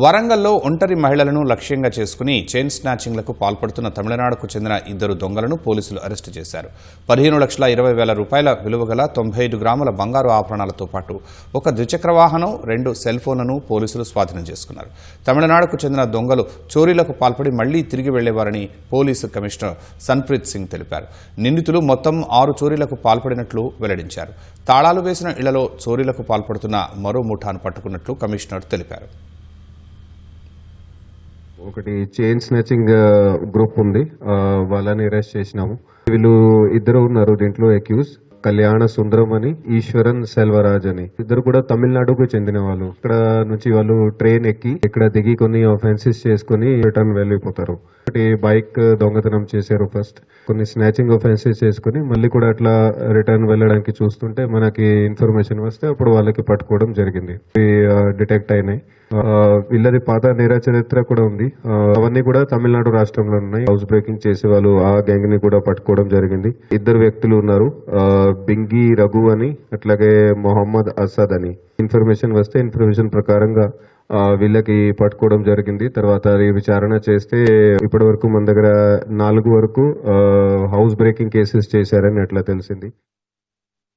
వరంగల్లో ఒంటరి మహిళలను లక్ష్యంగా చేసుకుని చైన్ స్నాచింగ్లకు పాల్పడుతున్న తమిళనాడుకు చెందిన 2 దొంగలను పోలీసులు అరెస్టు చేశారు. 15,20,000 రూపాయల విలువగల 95 గ్రాముల బంగారు ఆభరణాలతో పాటు ఒక ద్విచక్ర వాహనం, 2 సెల్ ఫోన్లను పోలీసులు స్వాధీనం చేసుకున్నారు. తమిళనాడుకు చెందిన దొంగలు చోరీలకు పాల్పడి మళ్లీ తిరిగి వెళ్లేవారని పోలీసు కమిషనర్ సన్ప్రీత్ సింగ్ తెలిపారు. నిందితులు మొత్తం 6 చోరీలకు పాల్పడినట్లు వెల్లడించారు. తాళాలు వేసిన ఇళ్లలో చోరీలకు పాల్పడుతున్న మరో ముఠాను పట్టుకున్నట్లు కమిషనర్ తెలిపారు. ఒకటి చైన్ స్నాచింగ్ గ్రూప్ ఉంది, వాళ్ళని అరెస్ట్ చేసినాము. వీళ్ళు 2 ఉన్నారు దీంట్లో అక్యూజ్. కళ్యాణ సుందరం అని, ఈశ్వరన్ సెల్వరాజ్ అని. ఇద్దరు కూడా తమిళనాడుకు చెందిన వాళ్ళు. ఇక్కడ నుంచి వాళ్ళు ట్రైన్ ఎక్కి ఇక్కడ దిగి కొన్ని ఆఫెన్సెస్ చేసుకుని రిటర్న్ వెళ్ళిపోతారు. ఒకటి బైక్ దొంగతనం చేశారు ఫస్ట్, కొన్ని స్నాచింగ్ ఆఫెన్సెస్ చేసుకుని మళ్ళీ కూడా అట్లా రిటర్న్ వెళ్ళడానికి చూస్తుంటే మనకి ఇన్ఫర్మేషన్ వస్తే అప్పుడు వాళ్ళకి పట్టుకోవడం జరిగింది. డిటెక్ట్ అయినాయి. వీళ్ళది పాత నేర చరిత్ర కూడా ఉంది. అవన్నీ కూడా తమిళనాడు రాష్ట్రంలో ఉన్నాయి. హౌస్ బ్రేకింగ్ చేసే వాళ్ళు ఆ గ్యాంగ్ ని కూడా పట్టుకోవడం జరిగింది. 2 వ్యక్తులు ఉన్నారు, బింగి రఘు అని, అట్లాగే మొహమ్మద్ అసద్ అని. ఇన్ఫర్మేషన్ వస్తే ఇన్ఫర్మేషన్ ప్రకారంగా వీళ్ళకి పట్టుకోవడం జరిగింది. తర్వాత విచారణ చేస్తే ఇప్పటి వరకు మన దగ్గర 4 వరకు హౌస్ బ్రేకింగ్ కేసెస్ చేశారని అట్లా తెలిసింది.